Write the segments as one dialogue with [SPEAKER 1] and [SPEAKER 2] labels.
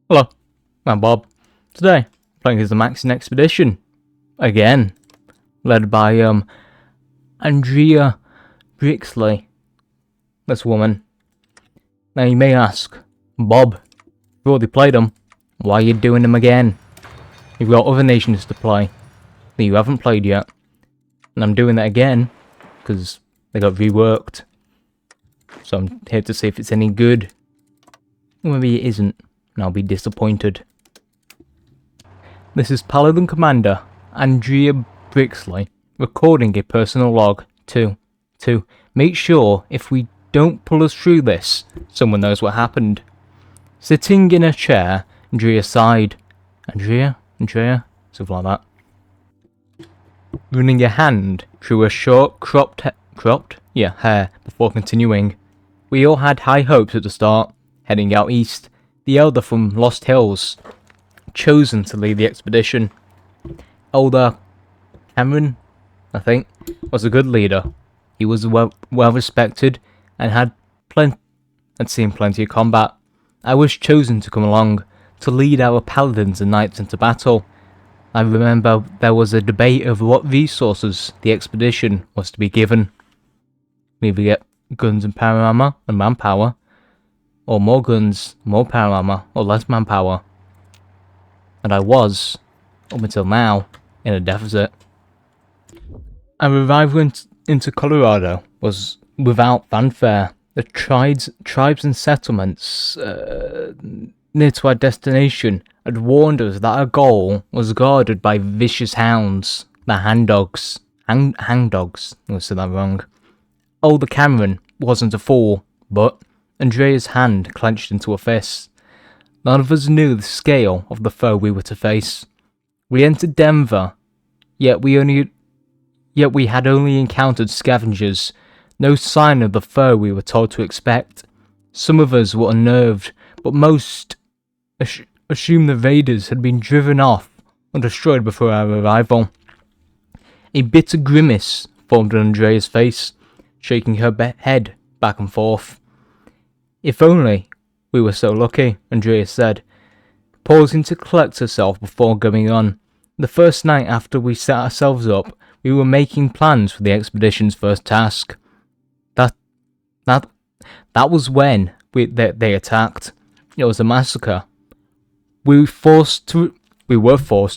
[SPEAKER 1] Hello, I'm Bob. Today, playing as the Maxon expedition. Again. Led by, Andrea Brixley. This woman. Now you may ask, Bob, you've already played them. Why are you doing them again? You've got other nations to play that you haven't played yet. And I'm doing that again, because they got reworked. So I'm here to see if it's any good. Or maybe it isn't, and I'll be disappointed. This is Paladin Commander Andrea Brixley recording a personal log to make sure if we don't pull us through this, someone knows what happened. Sitting in a chair, Andrea sighed. Andrea, something like that. Running a hand through her short, cropped hair before continuing. We all had high hopes at the start. Heading out east, the elder from Lost Hills, chosen to lead the expedition. Elder Cameron, I think, was a good leader. He was well respected and had seen plenty of combat. I was chosen to come along to lead our paladins and knights into battle. I remember there was a debate over what resources the expedition was to be given. We either get guns and power armor and manpower, or more guns, more power armor, or less manpower. And I was, up until now, in a deficit. Our arrival into Colorado was without fanfare. The tribes and settlements near to our destination had warned us that our goal was guarded by vicious hounds, the hangdogs. Hangdogs, I said that wrong. Older Cameron wasn't a fool, but Andrea's hand clenched into a fist. None of us knew the scale of the foe we were to face. We entered Denver, yet we had only encountered scavengers, no sign of the foe we were told to expect. Some of us were unnerved, but most assumed the raiders had been driven off or destroyed before our arrival. A bitter grimace formed on Andrea's face, shaking her head back and forth. If only we were so lucky, Andrea said, pausing to collect herself before going on. The first night after we set ourselves up, we were making plans for the expedition's first task. That was when they attacked. It was a massacre. We were forced to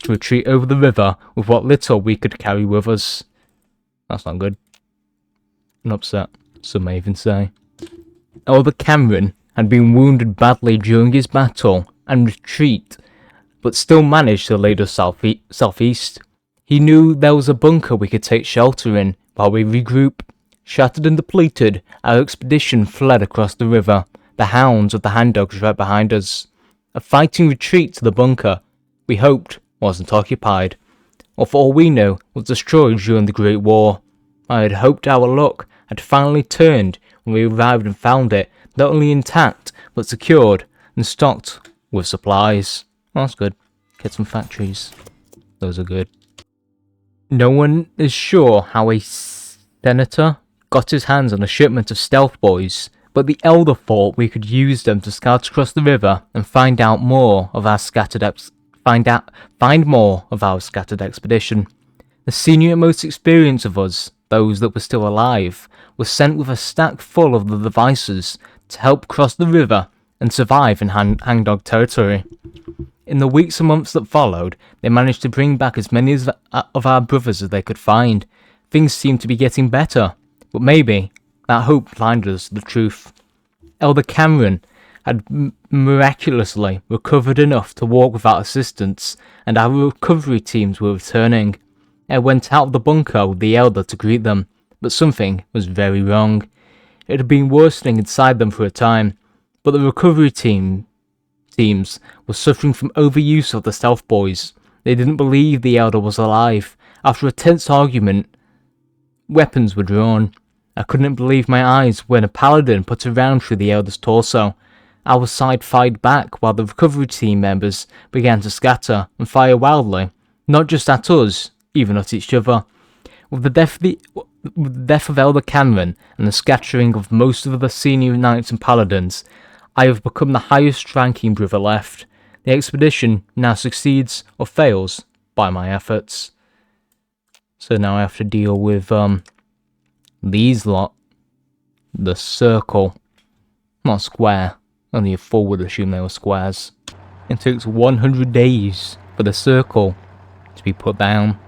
[SPEAKER 1] retreat over the river with what little we could carry with us. That's not good. I'm upset, some may even say. Elder Cameron had been wounded badly during his battle and retreat, but still managed to lead us southeast. He knew there was a bunker we could take shelter in while we regroup. Shattered and depleted, our expedition fled across the river, the hounds of the hangdogs right behind us. A fighting retreat to the bunker, we hoped, wasn't occupied, or for all we know, was destroyed during the Great War. I had hoped our luck had finally turned when we arrived and found it not only intact, but secured and stocked with supplies. Oh, that's good. Get some factories. Those are good. No one is sure how a senator got his hands on a shipment of stealth boys, but the elder thought we could use them to scout across the river and find more of our scattered expedition. The senior and most experienced of us, those that were still alive, were sent with a stack full of the devices to help cross the river and survive in hangdog territory. In the weeks and months that followed, they managed to bring back as many of our brothers as they could find. Things seemed to be getting better, but maybe that hope blinded us to the truth. Elder Cameron had miraculously recovered enough to walk without assistance, and our recovery teams were returning. I went out of the bunker with the elder to greet them, but something was very wrong. It had been worsening inside them for a time, but the recovery teams were suffering from overuse of the stealth boys. They didn't believe the elder was alive. After a tense argument, weapons were drawn. I couldn't believe my eyes when a paladin put a round through the elder's torso. Our side fired back while the recovery team members began to scatter and fire wildly, not just at us, even at each other. With the death of Elder Cameron and the scattering of most of the senior knights and paladins, I have become the highest ranking brother left. The expedition now succeeds or fails by my efforts. So now I have to deal with these lot. The circle. Not square. Only a fool would assume they were squares. It takes 100 days for the circle to be put down.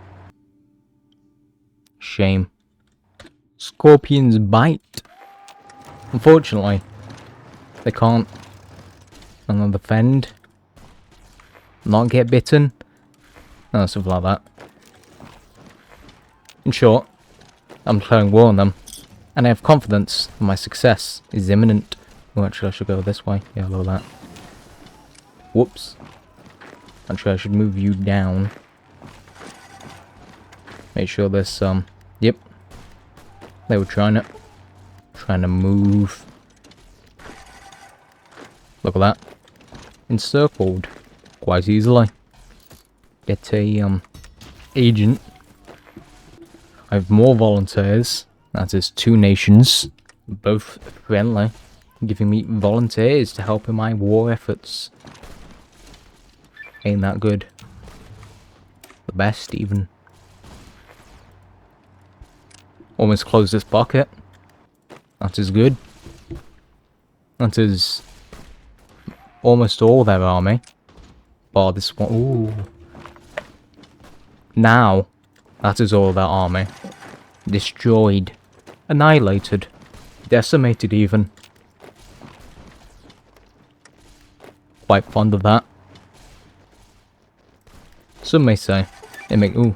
[SPEAKER 1] Shame. Scorpions bite. Unfortunately, they can't defend. Not get bitten. No, something like that. In short, I'm declaring war on them, and I have confidence that my success is imminent. Oh, actually, I should go this way. Yeah, look at that. Whoops. Actually, I should move you down. Make sure this, yep. They were trying to move. Look at that. Encircled quite easily. Get a, agent. I have more volunteers. That is 2 nations. Both friendly. Giving me volunteers to help in my war efforts. Ain't that good? The best, even. Almost closed this pocket. That is good. That is almost all their army. Bar this one. Ooh. Now, that is all their army. Destroyed. Annihilated. Decimated, even. Quite fond of that. Some may say it make ooh.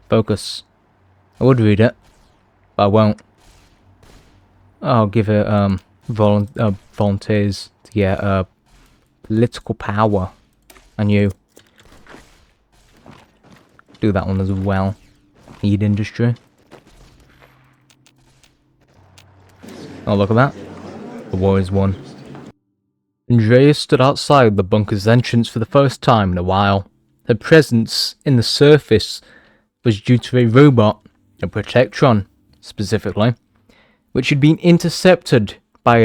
[SPEAKER 1] Focus. I would read it, but I won't. I'll give it volunteers to get political power. And you do that one as well. Need industry. Oh, look at that. The war is won. Andrea stood outside the bunker's entrance for the first time in a while. Her presence in the surface was due to a robot, a Protectron, specifically, which had been intercepted by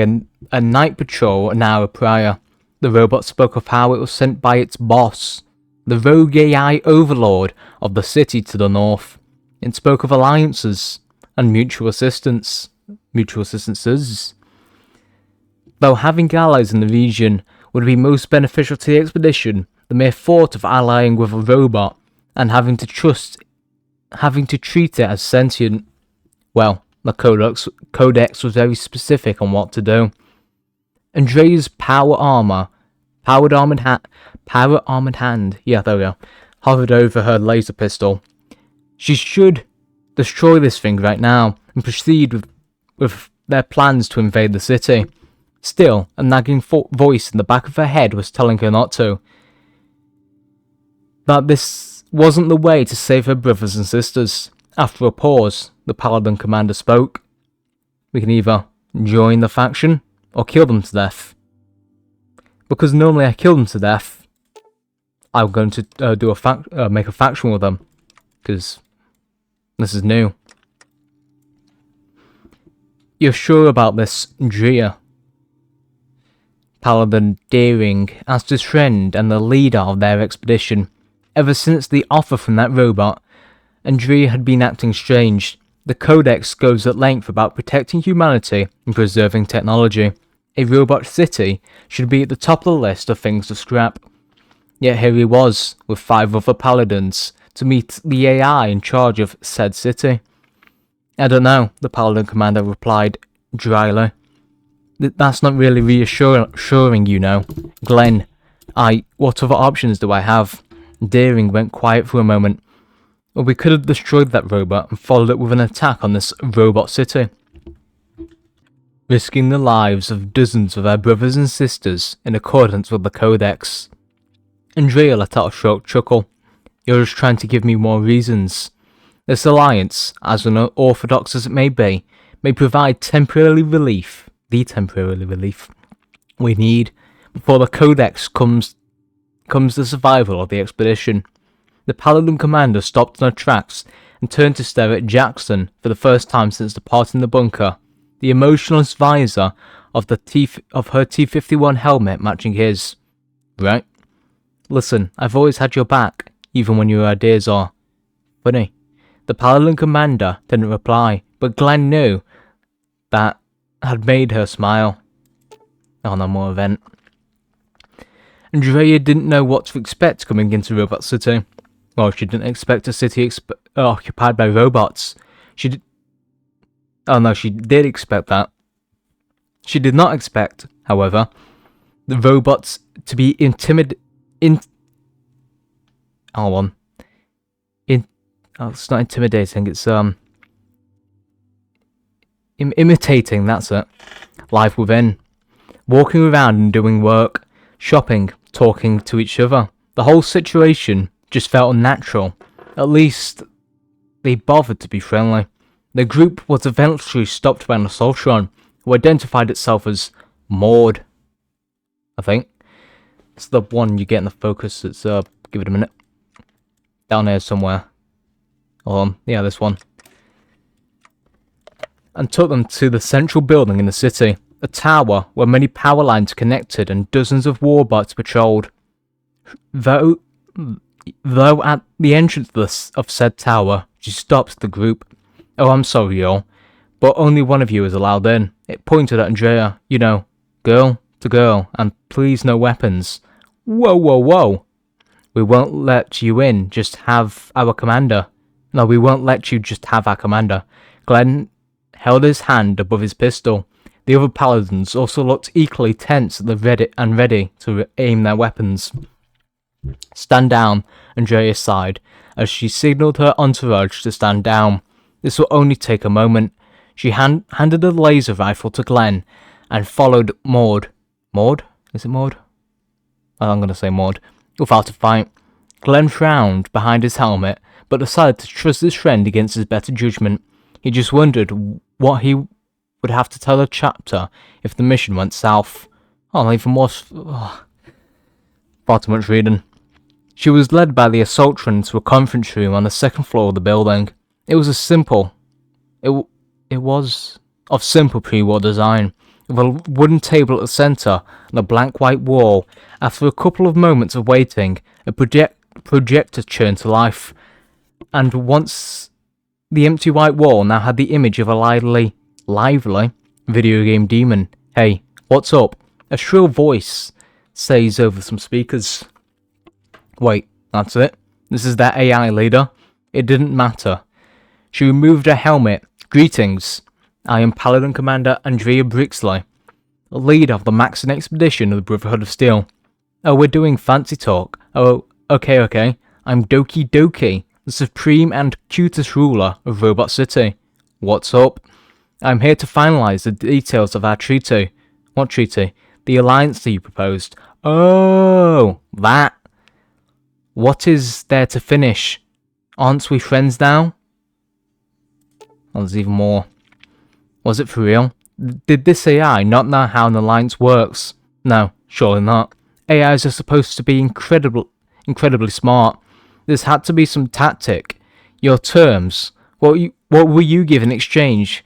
[SPEAKER 1] a night patrol an hour prior. The robot spoke of how it was sent by its boss, the rogue AI overlord of the city to the north. It spoke of alliances and mutual assistances. Though having allies in the region would be most beneficial to the expedition, the mere thought of allying with a robot and having to treat it as sentient, well, the codex was very specific on what to do. Andrea's powered armored hand, yeah, there we go, hovered over her laser pistol. She should destroy this thing right now and proceed with their plans to invade the city. Still, a nagging voice in the back of her head was telling her not to. That this wasn't the way to save her brothers and sisters. After a pause, the Paladin commander spoke. We can either join the faction or kill them to death. Because normally I kill them to death, I'm going to make a faction with them. Because this is new. You're sure about this, Drea? Paladin Deering asked his friend and the leader of their expedition. Ever since the offer from that robot, Andrea had been acting strange. The Codex goes at length about protecting humanity and preserving technology. A robot city should be at the top of the list of things to scrap. Yet here he was, with 5 other paladins, to meet the AI in charge of said city. I don't know, the Paladin commander replied dryly. That's not really reassuring, you know. Glenn, what other options do I have? Deering went quiet for a moment. Well, we could have destroyed that robot and followed it with an attack on this robot city, risking the lives of dozens of our brothers and sisters in accordance with the Codex. Andrea let out a short chuckle. You're just trying to give me more reasons. This alliance, as unorthodox as it may be, may provide temporary relief we need before the Codex comes the survival of the expedition. The Paladin commander stopped in her tracks and turned to stare at Jackson for the first time since departing the bunker, the emotionless visor of her T-51 helmet matching his. right? Listen, I've always had your back, even when your ideas are funny. The Paladin commander didn't reply, but Glenn knew that had made her smile. Oh, no more event. Andrea didn't know what to expect coming into Robot City. Well, she didn't expect a city occupied by robots. She did expect that. She did not expect, however, the robots to be it's not intimidating, it's imitating, that's it. Life within. Walking around and doing work, shopping, talking to each other. The whole situation just felt unnatural. At least, they bothered to be friendly. The group was eventually stopped by an Assaultron, who identified itself as Maud. I think. It's the one you get in the focus. It's, give it a minute. Down here somewhere. Yeah, this one. And took them to the central building in the city. A tower where many power lines connected and dozens of warbots patrolled. Though at the entrance of said tower, she stopped the group. Oh, I'm sorry, y'all, but only one of you is allowed in. It pointed at Andrea. You know, girl to girl, and please no weapons. Whoa, whoa, whoa. We won't let you in, just have our commander. No, we won't let you just have our commander. Glenn held his hand above his pistol. The other paladins also looked equally tense at the ready to aim their weapons. Stand down, Andrea sighed, as she signalled her entourage to stand down. This will only take a moment. She handed a laser rifle to Glenn, and followed Maud. Maud? Is it Maud? I'm going to say Maud. Without a fight. Glenn frowned behind his helmet, but decided to trust his friend against his better judgment. He just wondered what he would have to tell the chapter if the mission went south. Oh, even more... far too much reading. She was led by the Assaultron to a conference room on the second floor of the building. It was of simple pre-war design, with a wooden table at the centre and a blank white wall. After a couple of moments of waiting, a projector turned to life, and once the empty white wall now had the image of a lively video game demon. Hey, what's up? A shrill voice says over some speakers. Wait, that's it? This is their AI leader? It didn't matter. She removed her helmet. Greetings. I am Paladin Commander Andrea Brixley, leader of the Maxon expedition of the Brotherhood of Steel. Oh, we're doing fancy talk. Oh, okay. I'm Doki Doki, the supreme and cutest ruler of Robot City. What's up? I'm here to finalise the details of our treaty. What treaty? The alliance that you proposed. Oh, that. What is there to finish? Aren't we friends now? Oh, there's even more. Was it for real? Did this AI not know how an alliance works? No, surely not. AIs are supposed to be incredibly smart. There's had to be some tactic. Your terms. What were you given in exchange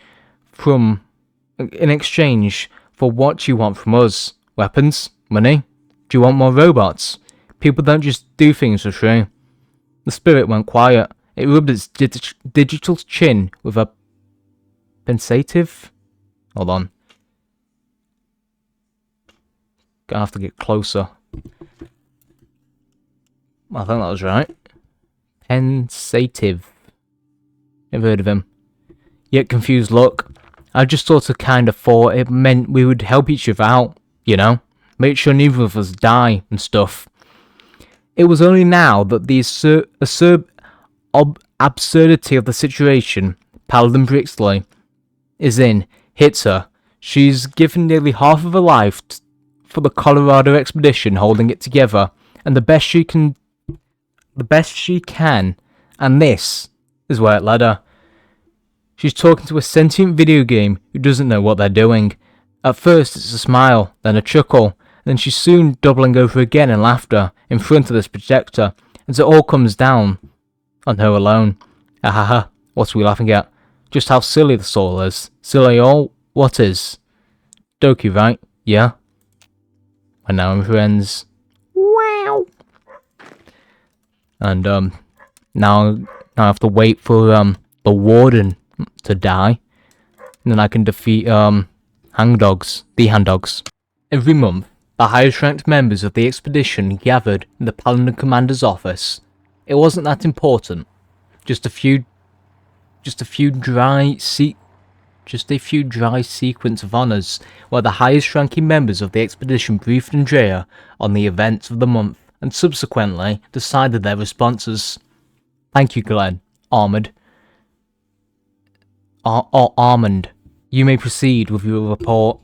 [SPEAKER 1] for what you want from us? Weapons? Money? Do you want more robots? People don't just do things for free. The spirit went quiet. It rubbed its digital chin with a pensative... Hold on. Gonna have to get closer. I think that was right. Pensative. Never heard of him. Yet confused look. I just sort of kind of thought it meant we would help each other out, you know? Make sure neither of us die and stuff. It was only now that the absurdity of the situation Paladin Brixley is in hits her. She's given nearly half of her life for the Colorado expedition, holding it together, and the best she can, and this is where it led her. She's talking to a sentient video game who doesn't know what they're doing. At first it's a smile, then a chuckle, then she's soon doubling over again in laughter in front of this projector, as it all comes down on her alone. Ahaha, what are we laughing at? Just how silly the soul is. Silly all? What is? Doki, right? Yeah? And now I'm friends. Woo! And now I have to wait for the warden to die, and then I can defeat the hand dogs. Every month, the highest ranked members of the expedition gathered in the Paladin Commander's office. It wasn't that important. Just a few dry sequence of honours where the highest ranking members of the expedition briefed Andrea on the events of the month and subsequently decided their responses. Thank you, Glenn. Armand. You may proceed with your report.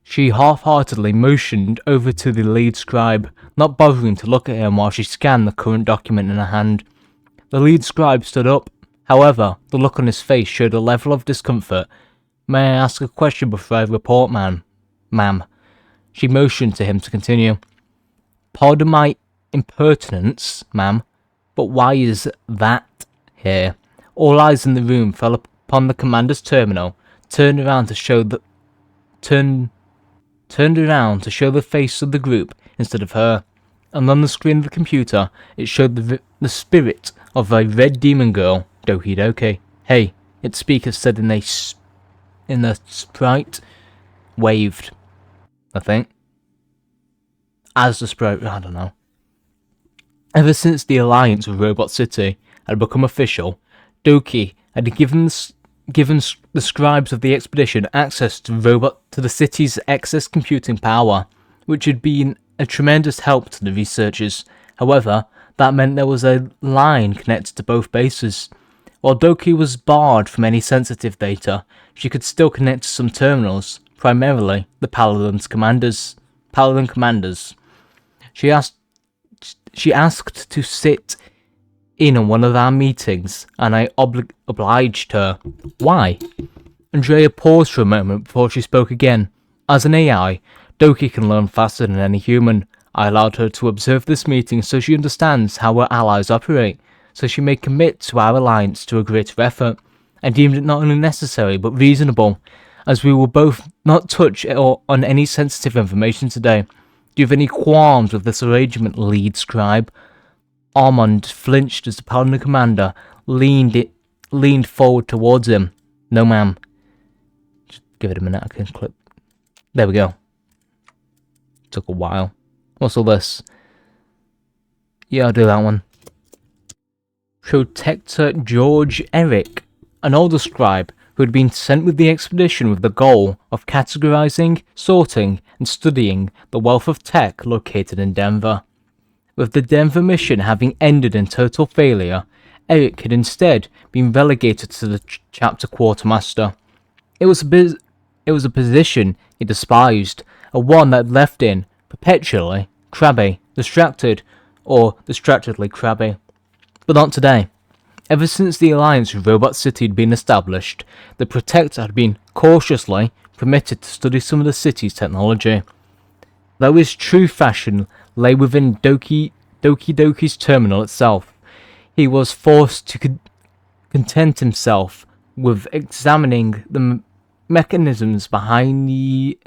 [SPEAKER 1] She half-heartedly motioned over to the lead scribe, not bothering to look at him while she scanned the current document in her hand. The lead scribe stood up. However, the look on his face showed a level of discomfort. May I ask a question before I report, ma'am? She motioned to him to continue. Pardon my impertinence, ma'am, but why is that here? All eyes in the room fell upon the commander's terminal, turned around to show the face of the group instead of her, and on the screen of the computer it showed the spirit of a red demon girl, Doki Doki. Hey, its speaker said in the sprite waved, I think. As the sprite, I don't know. Ever since the alliance with Robot City had become official, Doki had given the scribes of the expedition access to the city's excess computing power, which had been a tremendous help to the researchers. However, that meant there was a line connected to both bases. While Doki was barred from any sensitive data, she could still connect to some terminals, primarily the Paladin commanders. She asked to sit in on one of our meetings, and I obliged her. Why? Andrea paused for a moment before she spoke again. As an AI, Doki can learn faster than any human. I allowed her to observe this meeting so she understands how her allies operate, so she may commit to our alliance to a greater effort. I deemed it not only necessary but reasonable, as we will both not touch on any sensitive information today. Do you have any qualms with this arrangement, lead scribe? Armand flinched as the Paladin commander leaned forward towards him. No, ma'am. Just give it a minute, I can clip. There we go. Took a while. What's all this? Yeah, I'll do that one. Protector George Eric, an older scribe who had been sent with the expedition with the goal of categorizing, sorting, and studying the wealth of tech located in Denver. With the Denver mission having ended in total failure, Eric had instead been relegated to the chapter quartermaster. It was a position he despised, a one that left him perpetually crabby, distracted, or distractedly crabby. But not today. Ever since the alliance with Robot City had been established, the Protector had been cautiously permitted to study some of the city's technology. Though his true fashion lay within Doki's terminal itself, he was forced to content himself with examining the mechanisms behind the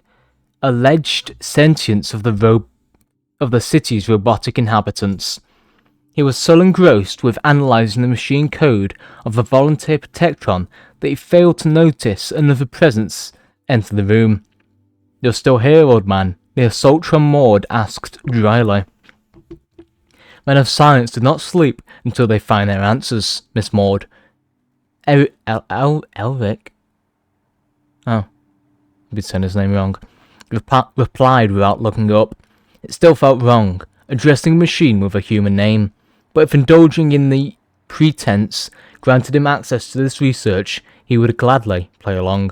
[SPEAKER 1] alleged sentience of the city's robotic inhabitants. He was so engrossed with analysing the machine code of the volunteer Protectron that he failed to notice another presence enter the room. "You're still here, old man?" the Assaultron Maud asked dryly. Men of science do not sleep until they find their answers, Miss Maud. Elric? Oh, I've been saying his name wrong. Replied without looking up. It still felt wrong, addressing a machine with a human name. But if indulging in the pretense granted him access to this research, he would gladly play along.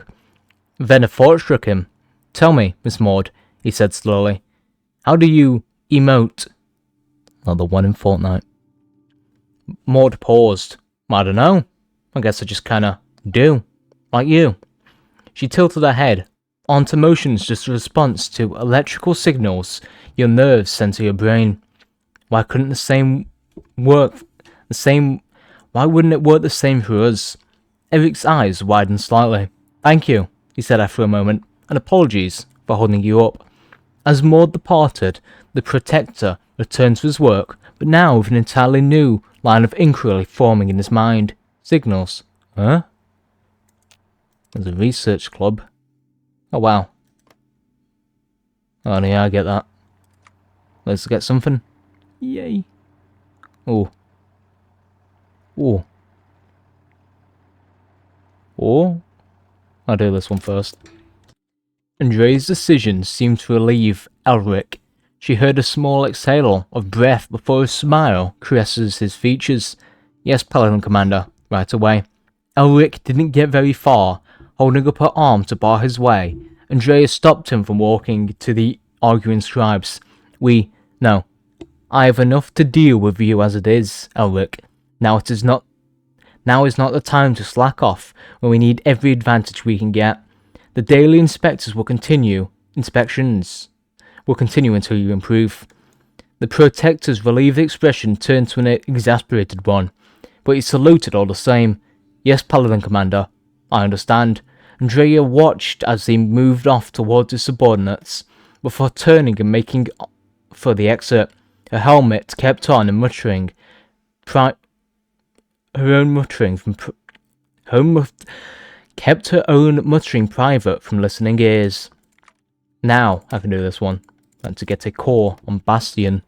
[SPEAKER 1] Then a thought struck him. "Tell me, Miss Maud," he said slowly, "how do you emote?" Another one in Fortnite. Maud paused. "I don't know. I guess I just kinda do. Like you." She tilted her head. Aren't emotions just a response to electrical signals your nerves send to your brain? Why wouldn't it work the same for us? Eric's eyes widened slightly. "Thank you," he said after a moment, "and apologies for holding you up." As Maud departed, the Protector returned to his work, but now with an entirely new line of inquiry forming in his mind. Signals. Huh? There's a research club. Oh wow. Oh yeah, I get that. Let's get something. Yay. Oh. Oh. Oh. I'll do this one first. Andrea's decision seemed to relieve Elric. She heard a small exhale of breath before a smile caresses his features. Yes, Paladin Commander, right away. Elric didn't get very far, holding up her arm to bar his way. Andrea stopped him from walking to the arguing scribes. No. I have enough to deal with you as it is, Elric. Now is not the time to slack off when we need every advantage we can get. The daily inspections will continue until you improve. The Protector's relieved expression turned to an exasperated one, but he saluted all the same. Yes, Paladin Commander, I understand. Andrea watched as he moved off towards his subordinates, before turning and making for the exit. Her helmet kept on and muttering. Kept her own muttering private from listening ears. Now I can do this one. And to get a core on Bastion,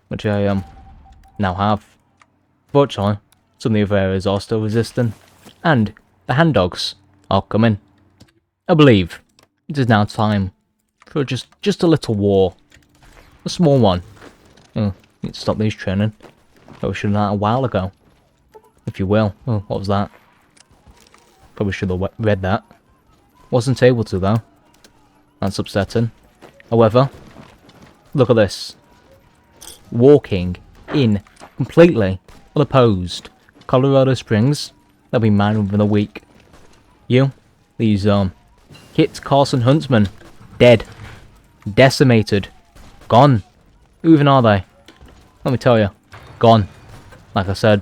[SPEAKER 1] which I now have. Fortunately, some of the other areas are still resistant, and the hand dogs are coming. I believe it is now time for just a little war, a small one. Oh, need to stop these training. Probably should have done that a while ago, if you will. Oh, what was that? Probably should have read that. Wasn't able to though. That's upsetting. However, look at this. Walking in completely unopposed Colorado Springs. That'll be mine within a week. These Kit Carson Huntsmen, dead, decimated, gone. Who even are they? Let me tell you, gone. Like I said,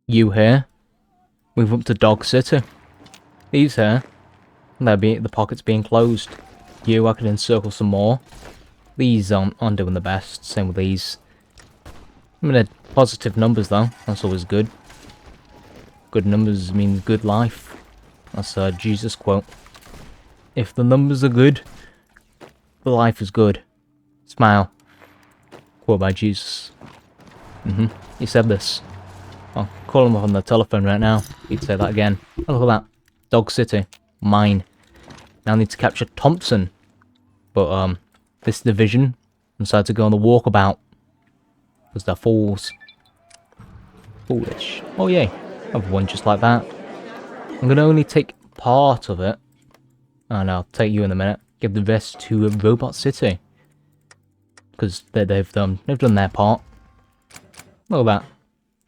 [SPEAKER 1] you here, move up to Dog City. These here, the pockets being closed. I can encircle some more. These aren't doing the best. Same with these. I'm in positive numbers though. That's always good. Good numbers mean good life. That's a Jesus quote. If the numbers are good, the life is good. Smile. Quote by Jesus. He said this. I'll call him up on the telephone right now. He'd say that again. Oh, look at that. Dog City. Mine. Now I need to capture Thompson. But, this division decided to go on the walkabout. Because they're fools. Foolish. Oh yay. I've one just like that. I'm going to only take part of it. And I'll take you in a minute. Give the rest to Robot City. Because they've done their part. Look at that.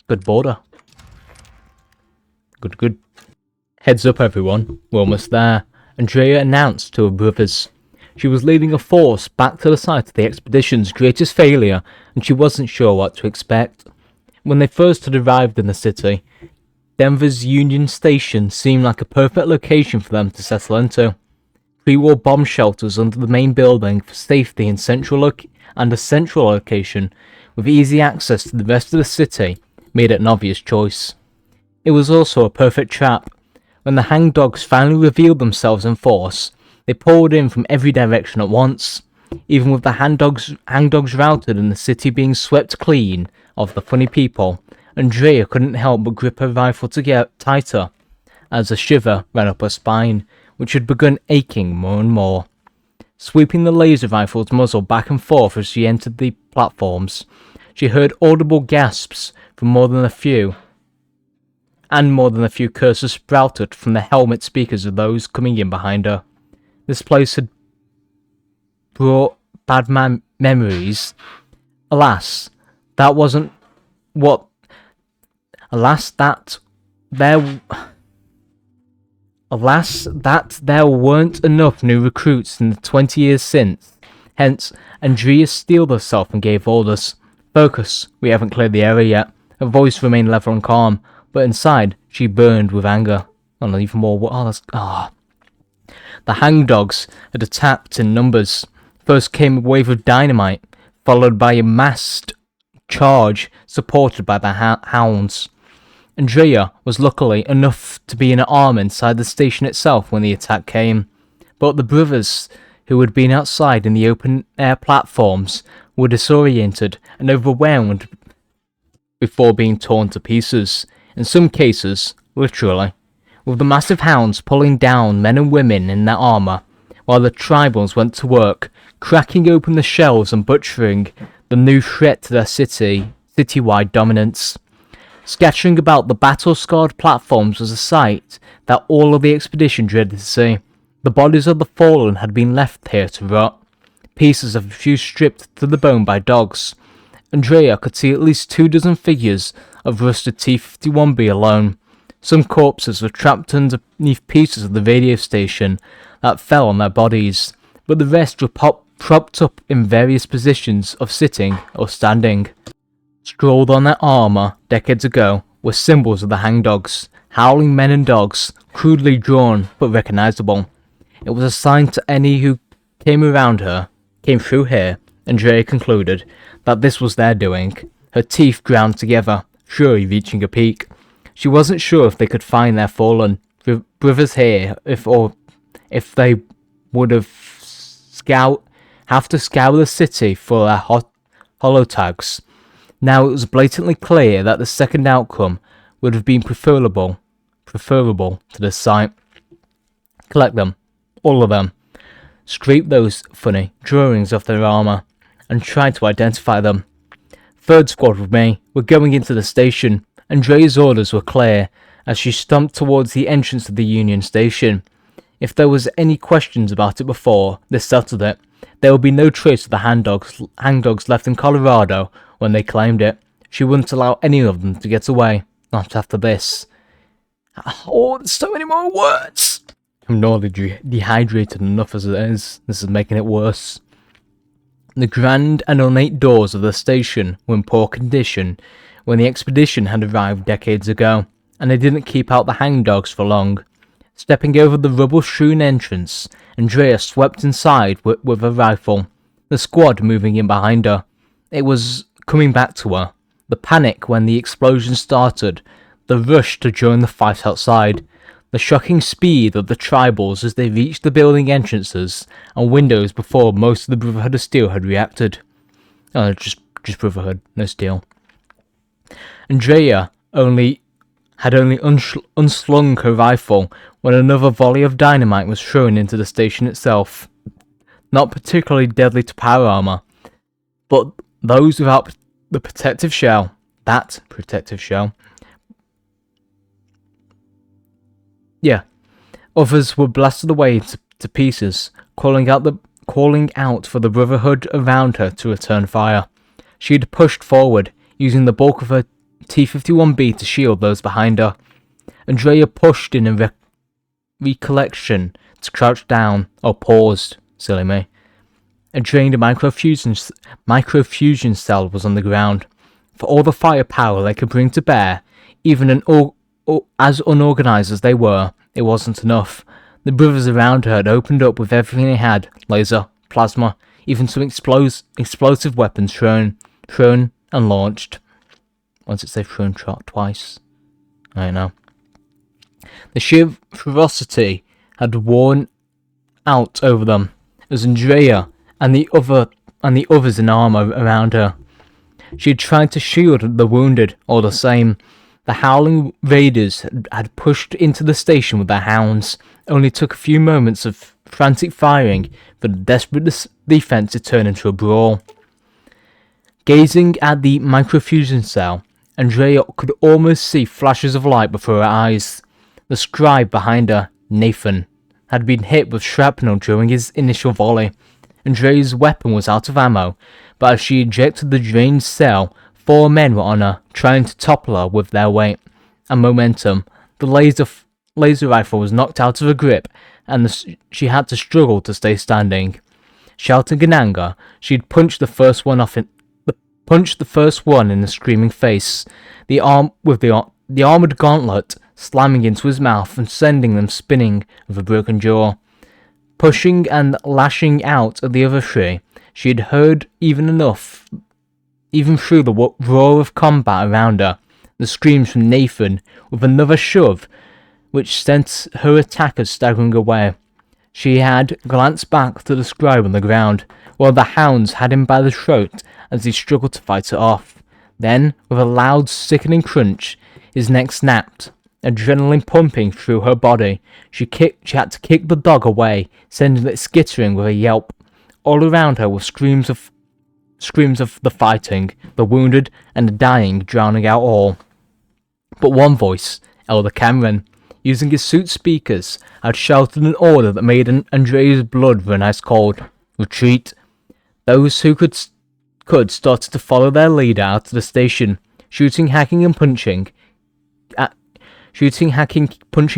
[SPEAKER 1] Good border. Good. Heads up everyone. We're almost there. Andrea announced to her brothers. She was leading a force back to the site of the expedition's greatest failure, and she wasn't sure what to expect. When they first had arrived in the city, Denver's Union Station seemed like a perfect location for them to settle into. Pre-war bomb shelters under the main building for safety and a central location, with easy access to the rest of the city, made it an obvious choice. It was also a perfect trap. When the hangdogs finally revealed themselves in force, they poured in from every direction at once. Even with the hangdogs routed and the city being swept clean of the funny people, Andrea couldn't help but grip her rifle to get tighter, as a shiver ran up her spine, which had begun aching more and more. Sweeping the laser rifle's muzzle back and forth as she entered the platforms, she heard audible gasps from more than a few curses sprouted from the helmet speakers of those coming in behind her. This place had brought bad memories. Alas, that wasn't what... Alas, that there weren't enough new recruits in the 20 years since. Hence, Andrea steeled herself and gave orders. Focus, we haven't cleared the area yet. Her voice remained level and calm, but inside, she burned with anger. And even more... The hangdogs had attacked in numbers. First came a wave of dynamite, followed by a massed charge supported by the hounds. Andrea was luckily enough to be in an arm inside the station itself when the attack came, but the brothers who had been outside in the open-air platforms were disoriented and overwhelmed before being torn to pieces, in some cases, literally, with the massive hounds pulling down men and women in their armour, while the tribals went to work, cracking open the shelves and butchering the new threat to their citywide dominance. Scattering about the battle-scarred platforms was a sight that all of the expedition dreaded to see. The bodies of the fallen had been left here to rot, pieces of a few stripped to the bone by dogs. Andrea could see at least 24 figures of rusted T-51B alone. Some corpses were trapped underneath pieces of the radio station that fell on their bodies, but the rest were propped up in various positions of sitting or standing. Scrawled on their armour decades ago were symbols of the hangdogs, howling men and dogs, crudely drawn but recognisable. It was a sign to any who came through here, Andrea concluded, that this was their doing, her teeth ground together, fury reaching a peak. She wasn't sure if they could find their fallen brothers here, if they would have to scour the city for their holotags. Now it was blatantly clear that the second outcome would have been preferable to the sight. Collect them, all of them. Scrape those funny drawings off their armour, and try to identify them. Third squad with me. We're going into the station. Andrea's orders were clear as she stomped towards the entrance of the Union Station. If there was any questions about it before, this settled it. There would be no trace of the hangdogs left in Colorado when they claimed it. She wouldn't allow any of them to get away. Not after this. Oh, there's so many more words! I'm nearly dehydrated enough as it is. This is making it worse. The grand and ornate doors of the station were in poor condition when the expedition had arrived decades ago, and they didn't keep out the hangdogs for long. Stepping over the rubble-strewn entrance, Andrea swept inside with a rifle, the squad moving in behind her. It was coming back to her. The panic when the explosion started, the rush to join the fight outside, the shocking speed of the tribals as they reached the building entrances and windows before most of the Brotherhood of Steel had reacted. Oh, just Brotherhood, no Steel. Andrea had only unslung her rifle when another volley of dynamite was thrown into the station itself. Not particularly deadly to power armour, but those without the protective shell, others were blasted away to pieces, calling out for the Brotherhood around her to return fire. She had pushed forward, using the bulk of her T-51B to shield those behind her. Andrea pushed in a recollection to crouch down, or paused, silly me. A drained microfusion cell was on the ground. For all the firepower they could bring to bear, even as unorganized as they were, it wasn't enough. The brothers around her had opened up with everything they had: laser, plasma, even some explosive weapons thrown and launched. Once it say thrown twice? I don't know. The sheer ferocity had worn out over them, as Andrea and the others in armour around her. She had tried to shield the wounded, all the same. The howling raiders had pushed into the station with their hounds. It only took a few moments of frantic firing for the desperate defense to turn into a brawl. Gazing at the microfusion cell, Andrea could almost see flashes of light before her eyes. The scribe behind her, Nathan, had been hit with shrapnel during his initial volley. Andrea's weapon was out of ammo, but as she ejected the drained cell, 4 men were on her, trying to topple her with their weight and momentum. The laser rifle was knocked out of her grip, and she had to struggle to stay standing. Shouting in anger, she'd punched the first one in the screaming face, the armoured gauntlet slamming into his mouth and sending them spinning with a broken jaw. Pushing and lashing out at the other 3, She had heard even through the roar of combat around her, the screams from Nathan with another shove, which sent her attackers staggering away. She had glanced back to the scribe on the ground, while the hounds had him by the throat as he struggled to fight it off. Then, with a loud, sickening crunch, his neck snapped, adrenaline pumping through her body. She had to kick the dog away, sending it skittering with a yelp. All around her were screams of the fighting, the wounded, and the dying, drowning out all. But one voice, Elder Cameron, using his suit speakers, had shouted an order that made Andrea's blood run ice cold. Retreat. Those who could started to follow their leader out to the station, shooting, hacking, punching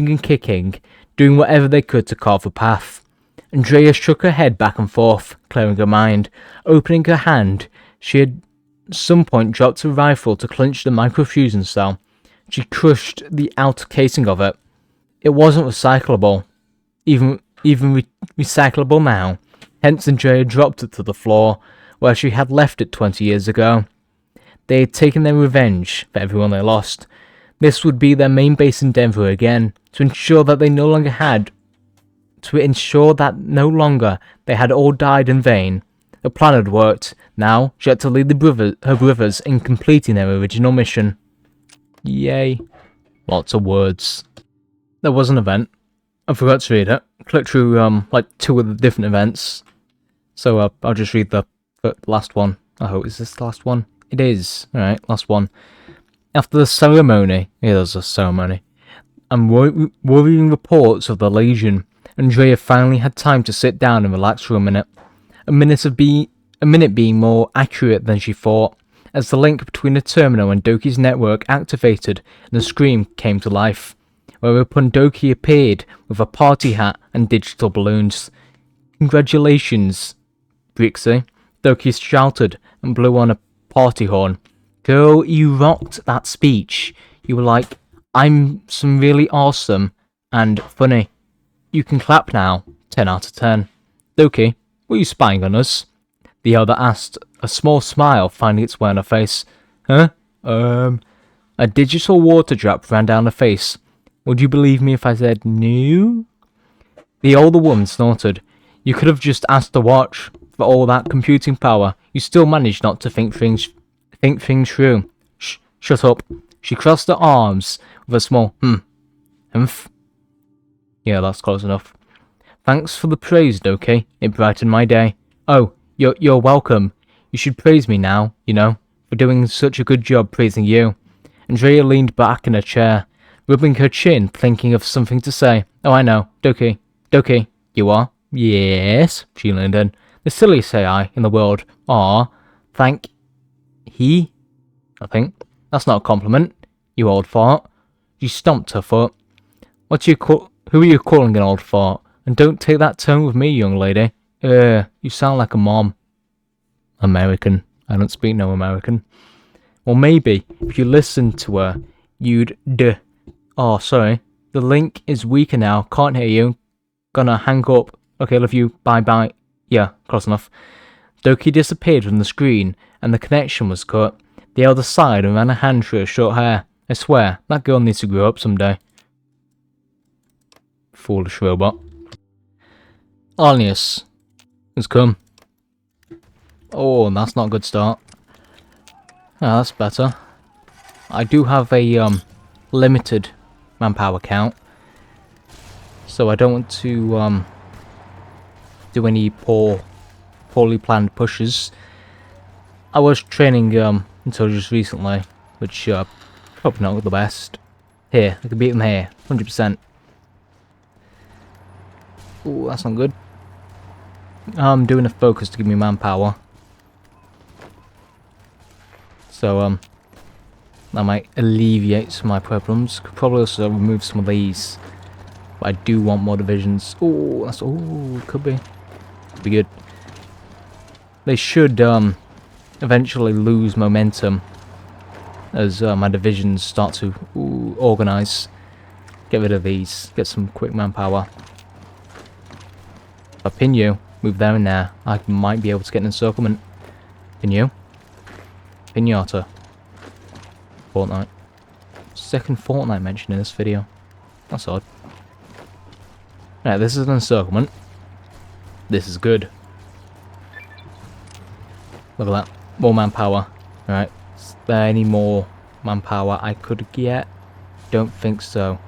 [SPEAKER 1] and kicking, doing whatever they could to carve a path. Andrea shook her head back and forth, clearing her mind. Opening her hand, she had at some point dropped her rifle to clench the microfusion cell. She crushed the outer casing of it. It wasn't recyclable, even recyclable now. Hence, Andrea dropped it to the floor, where she had left it 20 years ago. They had taken their revenge for everyone they lost. This would be their main base in Denver again, to ensure that no longer they had all died in vain. The plan had worked. Now she had to lead her brothers in completing their original mission. Yay. Lots of words. There was an event. I forgot to read it. Clicked through like 2 of the different events. So I'll just read the last one. I hope, is this the last one? It is. Alright, last one. After the ceremony, there's a ceremony, and worrying reports of the Legion, Andrea finally had time to sit down and relax for a minute. A minute being more accurate than she thought, as the link between the terminal and Doki's network activated and the screen came to life, whereupon Doki appeared with a party hat and digital balloons. Congratulations, Brixie, Doki shouted and blew on a party horn. Girl, you rocked that speech. You were like, I'm some really awesome and funny. You can clap now. 10 out of 10. Doki, were you spying on us? The elder asked, a small smile finding its way on her face. Huh? A digital water drop ran down her face. Would you believe me if I said no? The older woman snorted. You could have just asked to watch. For all that computing power, you still managed not to think things through. Shut up. She crossed her arms with a small humph. Yeah, that's close enough. Thanks for the praise, Doki. It brightened my day. Oh, you're welcome. You should praise me now, for doing such a good job praising you. Andrea leaned back in her chair, rubbing her chin, thinking of something to say. Oh, I know. Doki, you are? Yes, she leaned in. The silliest AI in the world. Aw, thank he? I think. That's not a compliment, you old fart. She stomped her foot. Who are you calling an old fart? And don't take that tone with me, young lady. You sound like a mom. American. I don't speak no American. Or maybe, if you listened to her, you'd Oh, sorry. The link is weaker now. Can't hear you. Gonna hang up. Okay, love you. Bye. Yeah, close enough. Doki disappeared from the screen, and the connection was cut. The elder sighed and ran a hand through her short hair. I swear, that girl needs to grow up someday. Foolish robot. Lanius has come. Oh, that's not a good start. Ah, that's better. I do have a limited manpower count, so I don't want to do any poorly planned pushes. I was training until just recently, which probably not the best. Here, I can beat them here, 100%. Ooh, that's not good. I'm doing a focus to give me manpower, so that might alleviate some of my problems. Could probably also remove some of these, but I do want more divisions. Oh, that's could be good. They should eventually lose momentum as my divisions start to organise. Get rid of these. Get some quick manpower. I pin you. Move there and there. I might be able to get an encirclement. Can you? Pinata. Fortnite. Second Fortnite mention in this video. That's odd. Right, this is an encirclement. This is good. Look at that. More manpower. Alright. Is there any more manpower I could get? Don't think so.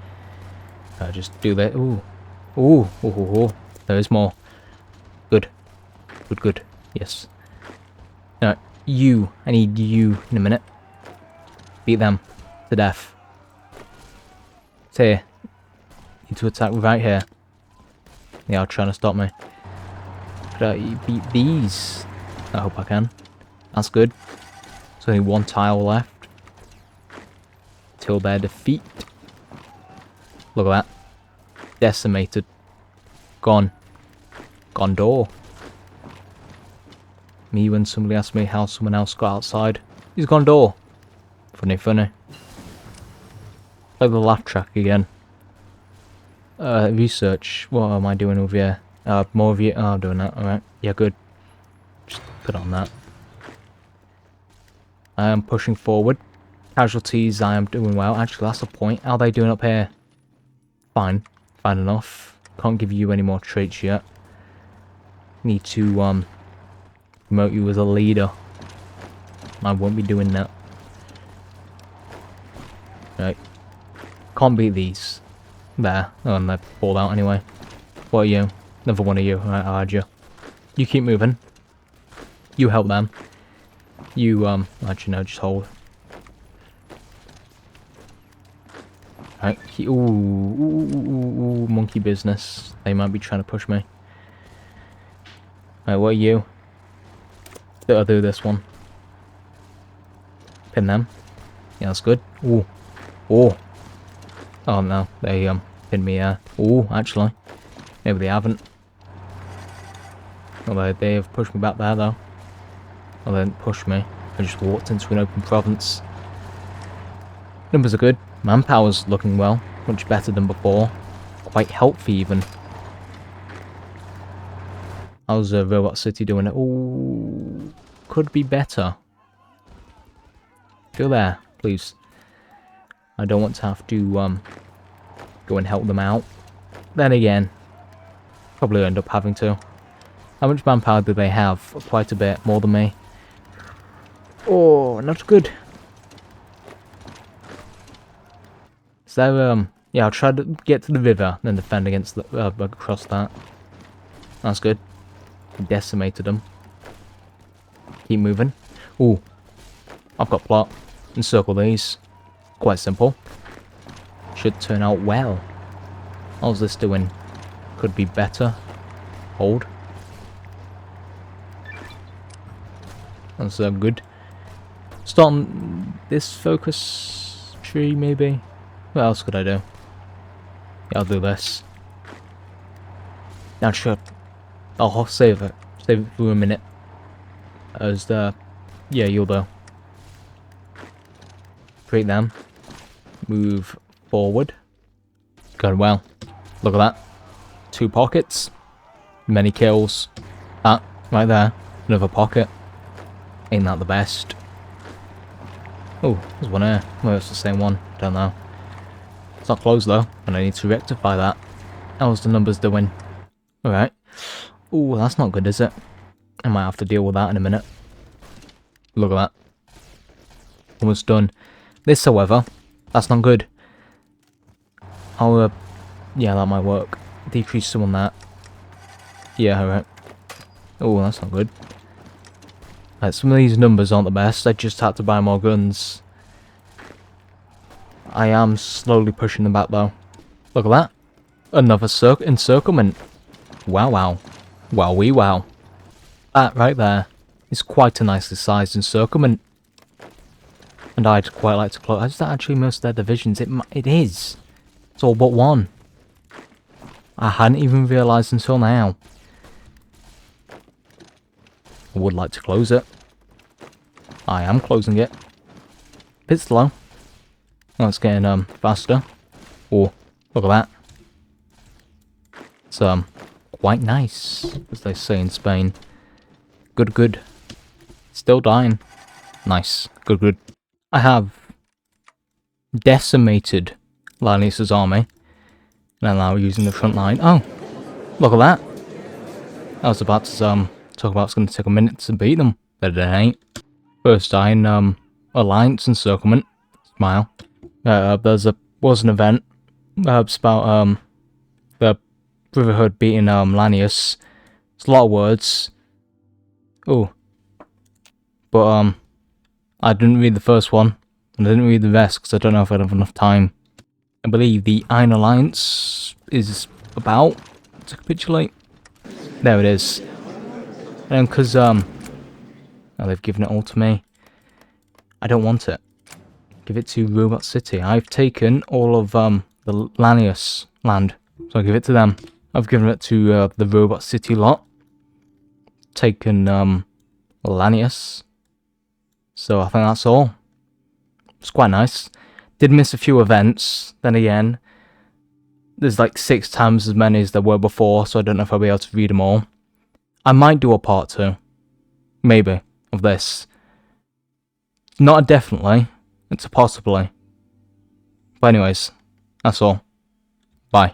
[SPEAKER 1] Just do that. Ooh. Ooh. Ooh. Ooh. Ooh. There is more. Good. Good, good. Yes. Alright. You. I need you in a minute. Beat them to death. It's here. Need to attack right here. They are trying to stop me. Could I beat these? I hope I can. That's good. There's only one tile left. Till their defeat. Look at that. Decimated. Gone. Gondor. Me when somebody asked me how someone else got outside. He's Gondor. Funny, funny. Play the laugh track again. Research. What am I doing over here? More of you. Oh, I'm doing that. Alright. Yeah, good. Just put on that. I am pushing forward. Casualties, I am doing well. Actually, that's the point. How are they doing up here? Fine. Fine enough. Can't give you any more traits yet. Need to, promote you as a leader. I won't be doing that. Right. Can't beat these. There. Oh, and they fall out anyway. What are you? Another one of you. Right, I'll add you. You keep moving. You help them. You, actually no, just hold. Right. Ooh, monkey business. They might be trying to push me. Right, what are you? I'll do this one. Pin them. Yeah, that's good. Ooh. Oh. Oh no, they pinned me. Ooh, actually, maybe they haven't. Although they have pushed me back there though. Well, they didn't push me. I just walked into an open province. Numbers are good. Manpower's looking well, much better than before. Quite healthy even. How's Robot City doing it? Ooh, could be better. Go there, please. I don't want to have to go and help them out. Then again, probably end up having to. How much manpower do they have? Quite a bit, more than me. Oh, not good. So yeah, I'll try to get to the river, then defend against the across that. That's good. Decimated them. Keep moving. Ooh, I've got plot. Encircle these. Quite simple. Should turn out well. How's this doing? Could be better. Hold. That's good. Start on this focus tree, maybe. What else could I do? Yeah, I'll do this. Now, sure. I'll save it. Save it for a minute. As the... Yeah, you'll do. Create them. Move forward. Going well. Look at that. 2 pockets. Many kills. That, right there. Another pocket. Ain't that the best? Oh, there's one here. Well, it's the same one. Don't know. It's not closed though, and I need to rectify that. How's the numbers doing? Alright. Oh, that's not good, is it? I might have to deal with that in a minute. Look at that. Almost done. This, however, that's not good. I'll, yeah, that might work. Decrease some on that. Yeah, alright. Oh, that's not good. Right, some of these numbers aren't the best. I just had to buy more guns. I am slowly pushing them back, though. Look at that. Another encirclement. Wow, wow. Wowee, wow. That right there is quite a nicely sized encirclement. And I'd quite like to close. Is that actually most of their divisions? It is. It's all but one. I hadn't even realised until now. I would like to close it. I am closing it. Bit slow. Oh, it's getting faster. Oh, look at that. It's quite nice, as they say in Spain. Good, good. Still dying. Nice. Good, good. I have decimated Lanius' army. And now using the front line. Oh, look at that. I was about to talk about it's going to take a minute to beat them, but it ain't. First die in Alliance Encirclement. Smile. Was an event. It's about the Brotherhood beating Lanius. It's a lot of words. Oh. But I didn't read the first one. And I didn't read the rest because I don't know if I have enough time. I believe the Iron Alliance is about to capitulate. There it is. And because they've given it all to me. I don't want it. Give it to Robot City. I've taken all of the Lanius land. So I give it to them. I've given it to the Robot City lot. Taken Lanius. So I think that's all. It's quite nice. Did miss a few events. Then again, there's like 6 times as many as there were before, so I don't know if I'll be able to read them all. I might do a part 2. Maybe. Of this. Not a definitely. It's a possibly. But anyways, that's all. Bye.